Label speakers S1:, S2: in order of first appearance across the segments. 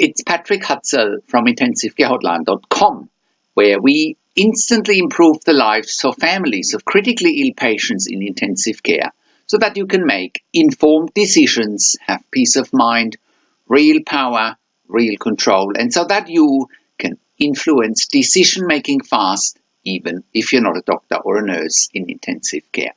S1: It's Patrick Hutzel from intensivecarehotline.com, where we instantly improve the lives of families of critically ill patients in intensive care so that you can make informed decisions, have peace of mind, real power, real control, and so that you can influence decision making fast, even if you're not a doctor or a nurse in intensive care.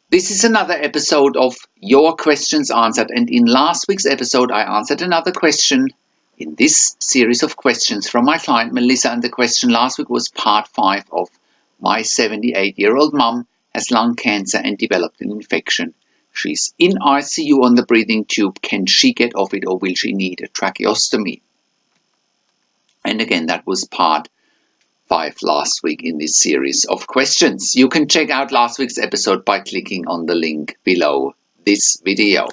S1: This is another episode of Your Questions Answered, and in last week's episode I answered another question in this series of questions from my client Melissa, and the question last week was part 5 of my 78-year-old mum has lung cancer and developed an infection. She's in ICU on the breathing tube. Can she get off it, or will she need a tracheostomy? And again, that was part 5 last week in this series of questions. You can check out last week's episode by clicking on the link below this video.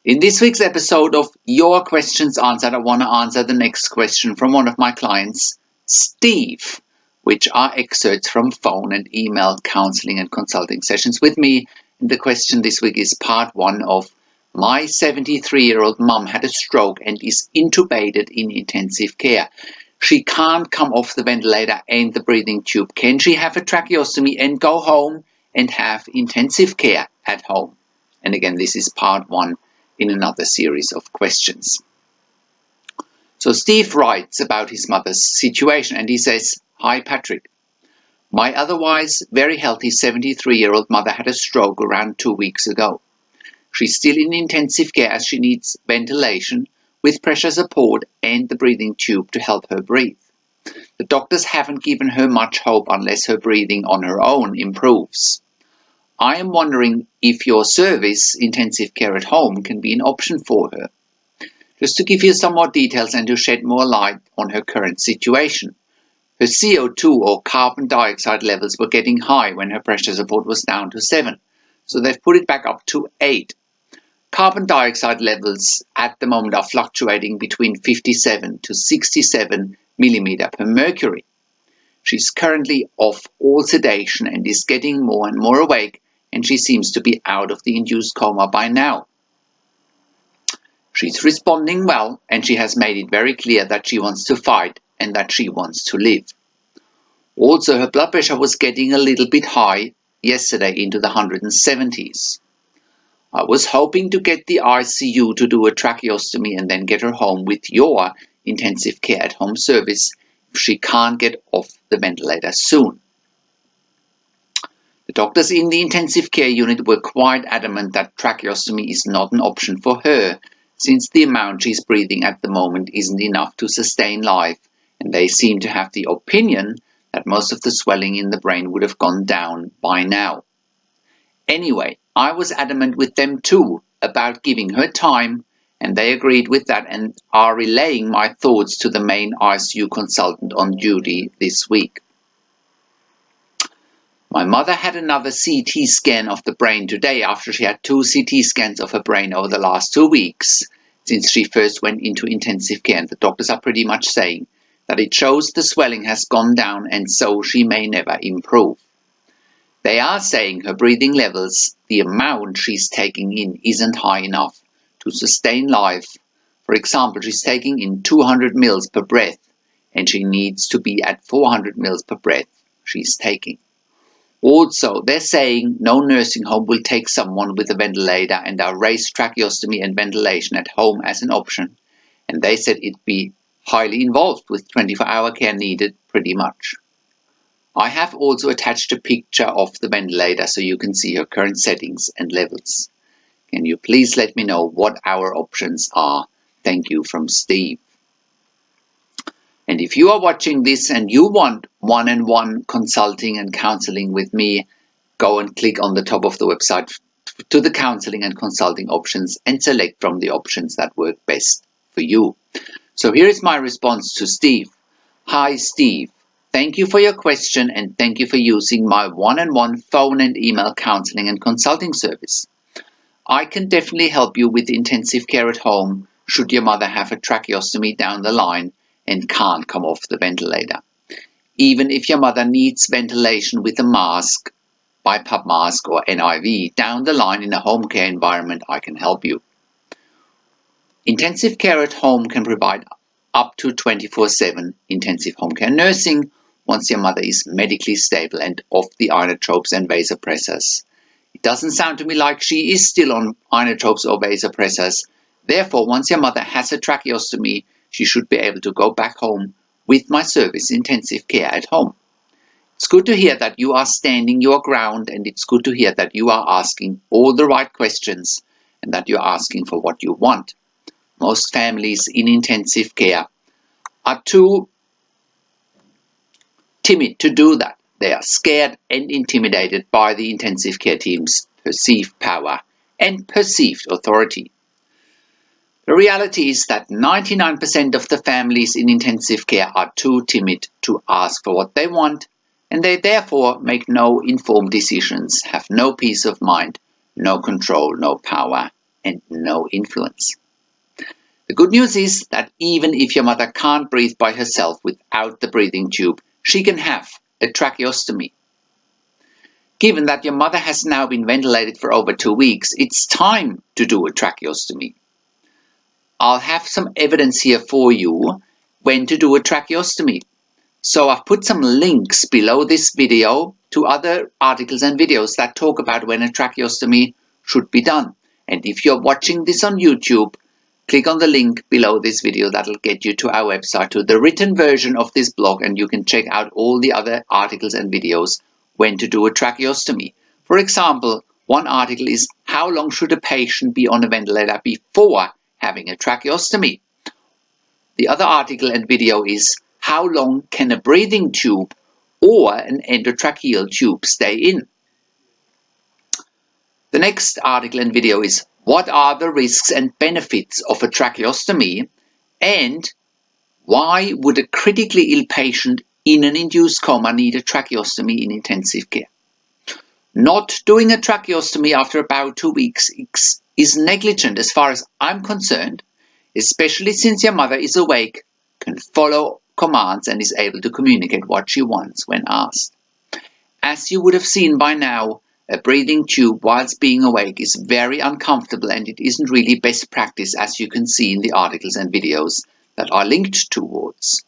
S1: In this week's episode of Your Questions Answered, I want to answer the next question from one of my clients, Steve, which are excerpts from phone and email counseling and consulting sessions with me. And the question this week is part 1 of my 73-year-old mum had a stroke and is intubated in intensive care. She can't come off the ventilator and the breathing tube. Can she have a tracheostomy and go home and have intensive care at home? And again, this is part 1 in another series of questions. So Steve writes about his mother's situation, and he says, "Hi Patrick, my otherwise very healthy 73-year-old mother had a stroke around 2 weeks ago. She's still in intensive care as she needs ventilation with pressure support and the breathing tube to help her breathe. The doctors haven't given her much hope unless her breathing on her own improves. I am wondering if your service, intensive care at home, can be an option for her. Just to give you some more details and to shed more light on her current situation. Her CO2 or carbon dioxide levels were getting high when her pressure support was down to 7, so they've put it back up to 8. Carbon dioxide levels at the moment are fluctuating between 57 to 67 millimeter per mercury. She's currently off all sedation and is getting more and more awake, and she seems to be out of the induced coma by now. She's responding well, and she has made it very clear that she wants to fight and that she wants to live. Also, her blood pressure was getting a little bit high yesterday, into the 170s. I was hoping to get the ICU to do a tracheostomy and then get her home with your intensive care at home service if she can't get off the ventilator soon. The doctors in the intensive care unit were quite adamant that tracheostomy is not an option for her, since the amount she's breathing at the moment isn't enough to sustain life, and they seem to have the opinion that most of the swelling in the brain would have gone down by now. Anyway, I was adamant with them too about giving her time, and they agreed with that and are relaying my thoughts to the main ICU consultant on duty this week. My mother had another CT scan of the brain today after she had 2 CT scans of her brain over the last 2 weeks since she first went into intensive care, and the doctors are pretty much saying that it shows the swelling has gone down and so she may never improve. They are saying her breathing levels, the amount she's taking in, isn't high enough to sustain life. For example, she's taking in 200 mils per breath and she needs to be at 400 mils per breath she's taking. Also, they're saying no nursing home will take someone with a ventilator and are raised tracheostomy and ventilation at home as an option. And they said it'd be highly involved with 24-hour care needed pretty much. I have also attached a picture of the ventilator so you can see her current settings and levels. Can you please let me know what our options are? Thank you, from Steve. And if you are watching this and you want one-on-one consulting and counseling with me, go and click on the top of the website to the counseling and consulting options and select from the options that work best for you. So here is my response to Steve. Hi Steve, thank you for your question and thank you for using my one-on-one phone and email counseling and consulting service. I can definitely help you with intensive care at home should your mother have a tracheostomy down the line and can't come off the ventilator. Even if your mother needs ventilation with a mask, BiPAP mask or NIV, down the line in a home care environment, I can help you. Intensive care at home can provide up to 24/7 intensive home care nursing once your mother is medically stable and off the inotropes and vasopressors. It doesn't sound to me like she is still on inotropes or vasopressors. Therefore, once your mother has a tracheostomy, she should be able to go back home with my service intensive care at home. It's good to hear that you are standing your ground, and it's good to hear that you are asking all the right questions and that you're asking for what you want. Most families in intensive care are too timid to do that. They are scared and intimidated by the intensive care team's perceived power and perceived authority. The reality is that 99% of the families in intensive care are too timid to ask for what they want, and they therefore make no informed decisions, have no peace of mind, no control, no power, and no influence. The good news is that even if your mother can't breathe by herself without the breathing tube, she can have a tracheostomy. Given that your mother has now been ventilated for over 2 weeks, it's time to do a tracheostomy. I'll have some evidence here for you when to do a tracheostomy. So I've put some links below this video to other articles and videos that talk about when a tracheostomy should be done. And if you're watching this on YouTube, click on the link below this video. That'll get you to our website, to the written version of this blog, and you can check out all the other articles and videos when to do a tracheostomy. For example, one article is how long should a patient be on a ventilator before having a tracheostomy? The other article and video is how long can a breathing tube or an endotracheal tube stay in? The next article and video is what are the risks and benefits of a tracheostomy, and why would a critically ill patient in an induced coma need a tracheostomy in intensive care? Not doing a tracheostomy after about 2 weeks is negligent as far as I'm concerned, especially since your mother is awake, can follow commands, and is able to communicate what she wants when asked. As you would have seen by now, a breathing tube whilst being awake is very uncomfortable, and it isn't really best practice, as you can see in the articles and videos that are linked towards.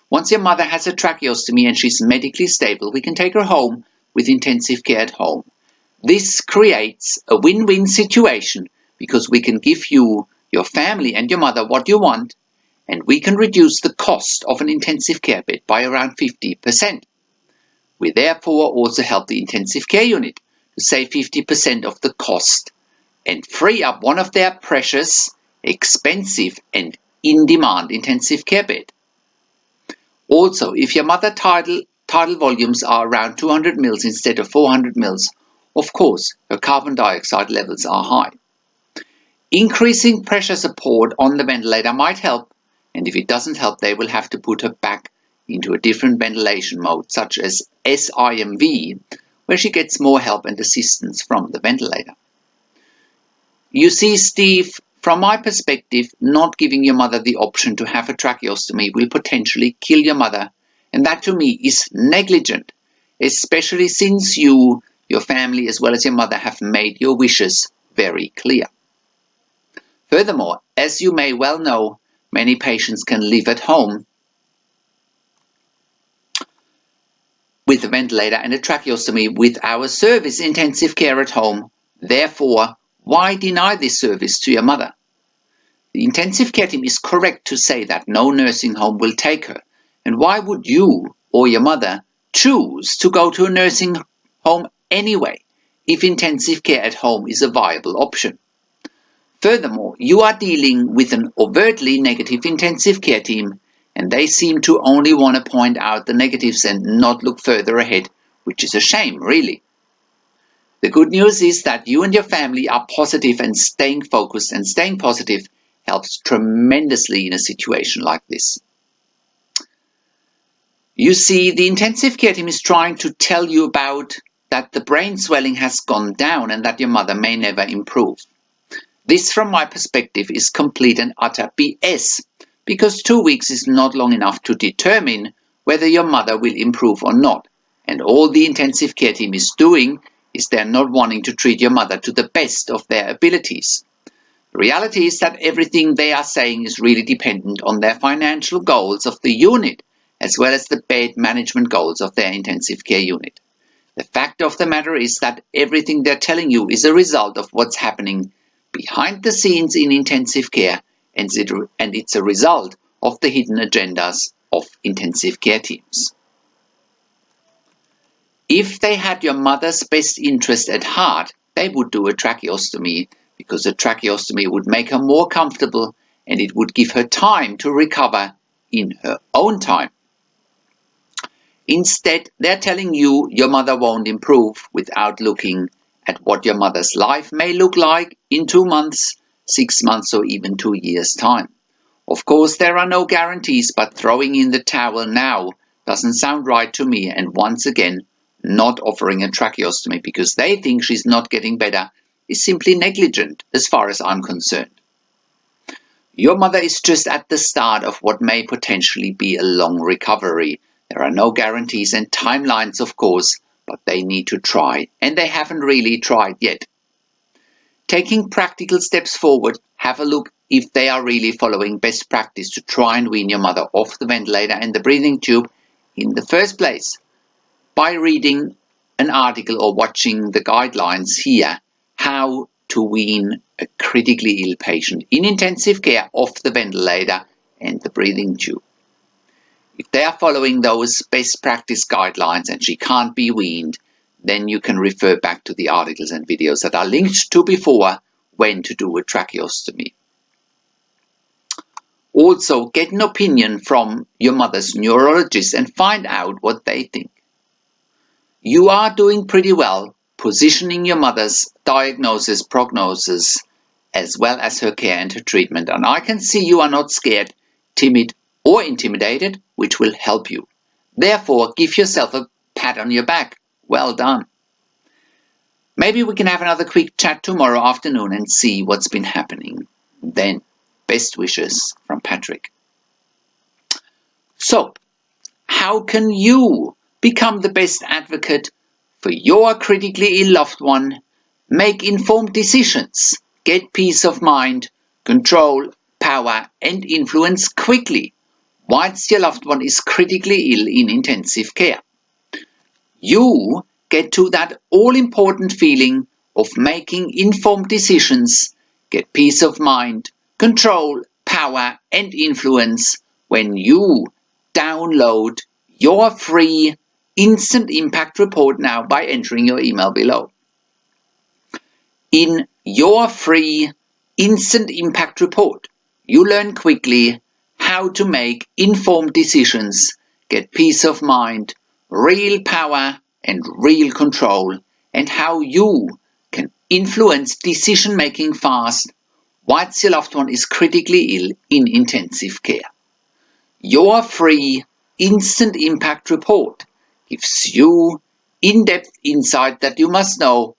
S1: Once your mother has a tracheostomy and she's medically stable, we can take her home with intensive care at home. This creates a win-win situation because we can give you, your family and your mother what you want, and we can reduce the cost of an intensive care bed by around 50%. We therefore also help the intensive care unit to save 50% of the cost and free up one of their precious, expensive and in-demand intensive care bed. Also, if your mother tidal volumes are around 200 mils instead of 400 mils, of course her carbon dioxide levels are high. Increasing pressure support on the ventilator might help, and if it doesn't help, they will have to put her back into a different ventilation mode, such as SIMV, where she gets more help and assistance from the ventilator. You see, Steve, from my perspective, not giving your mother the option to have a tracheostomy will potentially kill your mother, and that to me is negligent, especially since you, your family, as well as your mother have made your wishes very clear. Furthermore, as you may well know, many patients can live at home with a ventilator and a tracheostomy with our service intensive care at home. Therefore, why deny this service to your mother? The intensive care team is correct to say that no nursing home will take her. And why would you or your mother choose to go to a nursing home anyway if intensive care at home is a viable option? Furthermore, you are dealing with an overtly negative intensive care team, and they seem to only want to point out the negatives and not look further ahead, which is a shame, really. The good news is that you and your family are positive, and staying focused and staying positive helps tremendously in a situation like this. You see, the intensive care team is trying to tell you about that the brain swelling has gone down and that your mother may never improve. This, from my perspective, is complete and utter BS, because 2 weeks is not long enough to determine whether your mother will improve or not. And all the intensive care team is doing is they're not wanting to treat your mother to the best of their abilities. The reality is that everything they are saying is really dependent on their financial goals of the unit, as well as the bed management goals of their intensive care unit. The fact of the matter is that everything they're telling you is a result of what's happening behind the scenes in intensive care, and it's a result of the hidden agendas of intensive care teams. If they had your mother's best interest at heart, they would do a tracheostomy, because a tracheostomy would make her more comfortable and it would give her time to recover in her own time. Instead, they're telling you your mother won't improve without looking at what your mother's life may look like in 2 months, 6 months, or even 2 years' time. Of course, there are no guarantees, but throwing in the towel now doesn't sound right to me, and once again, not offering a tracheostomy because they think she's not getting better is simply negligent as far as I'm concerned. Your mother is just at the start of what may potentially be a long recovery. There are no guarantees and timelines, of course, but they need to try, and they haven't really tried yet. Taking practical steps forward, have a look if they are really following best practice to try and wean your mother off the ventilator and the breathing tube in the first place. By reading an article or watching the guidelines here, how to wean a critically ill patient in intensive care off the ventilator and the breathing tube. If they are following those best practice guidelines and she can't be weaned, then you can refer back to the articles and videos that are linked to before when to do a tracheostomy. Also, get an opinion from your mother's neurologist and find out what they think. You are doing pretty well positioning your mother's diagnosis, prognosis, as well as her care and her treatment, and I can see you are not scared, timid, or intimidated, which will help you. Therefore, give yourself a pat on your back. Well done. Maybe we can have another quick chat tomorrow afternoon and see what's been happening then. Best wishes from Patrick. So, how can you become the best advocate for your critically ill loved one? Make informed decisions, get peace of mind, control, power, and influence quickly whilst your loved one is critically ill in intensive care. You get to that all-important feeling of making informed decisions, get peace of mind, control, power, and influence when you download your free instant impact report now by entering your email below. In your free instant impact report, you learn quickly how to make informed decisions, get peace of mind, real power and real control, and how you can influence decision making fast whilst your loved one is critically ill in intensive care. Your free instant impact report gives you in-depth insight that you must know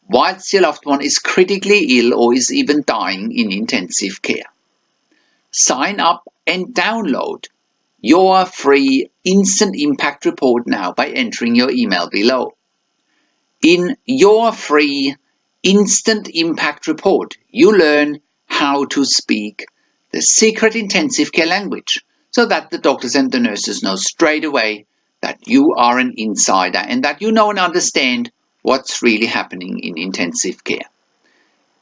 S1: whilst your loved one is critically ill or is even dying in intensive care. Sign up and download your free instant impact report now by entering your email below. In your free instant impact report, you learn how to speak the secret intensive care language so that the doctors and the nurses know straight away that you are an insider and that you know and understand what's really happening in intensive care.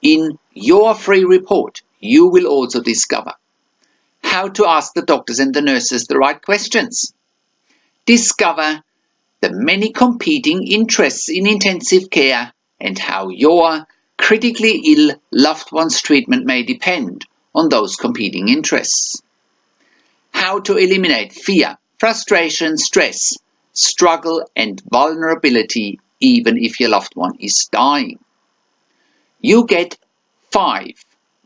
S1: In your free report, you will also discover how to ask the doctors and the nurses the right questions. Discover the many competing interests in intensive care and how your critically ill loved one's treatment may depend on those competing interests. How to eliminate fear, frustration, stress, struggle, and vulnerability even if your loved one is dying. You get 5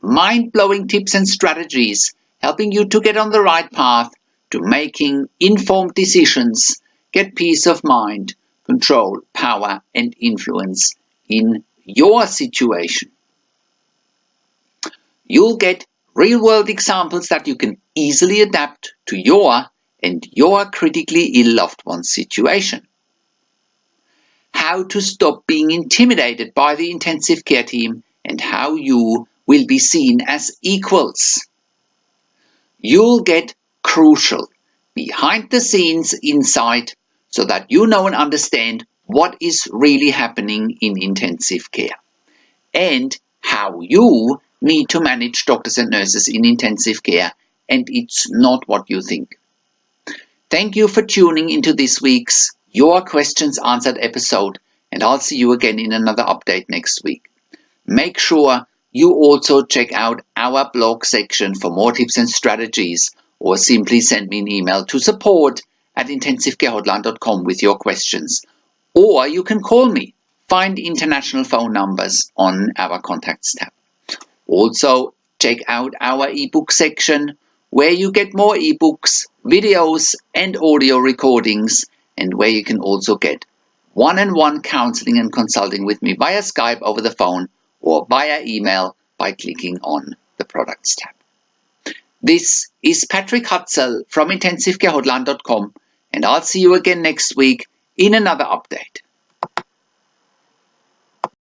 S1: mind-blowing tips and strategies helping you to get on the right path to making informed decisions, get peace of mind, control, power, and influence in your situation. You'll get real-world examples that you can easily adapt to your and your critically ill loved one's situation. How to stop being intimidated by the intensive care team and how you will be seen as equals. You'll get crucial behind the scenes insight so that you know and understand what is really happening in intensive care and how you need to manage doctors and nurses in intensive care, and it's not what you think. Thank you for tuning into this week's Your Questions Answered episode, and I'll see you again in another update next week. Make sure you also check out our blog section for more tips and strategies, or simply send me an email to support@intensivecarehotline.com with your questions. Or you can call me. Find international phone numbers on our contacts tab. Also, check out our ebook section where you get more ebooks, videos and audio recordings, and where you can also get one-on-one counseling and consulting with me via Skype over the phone or via email by clicking on the products tab. This is Patrick Hutzel from intensivecarehotline.com, and I'll see you again next week in another update.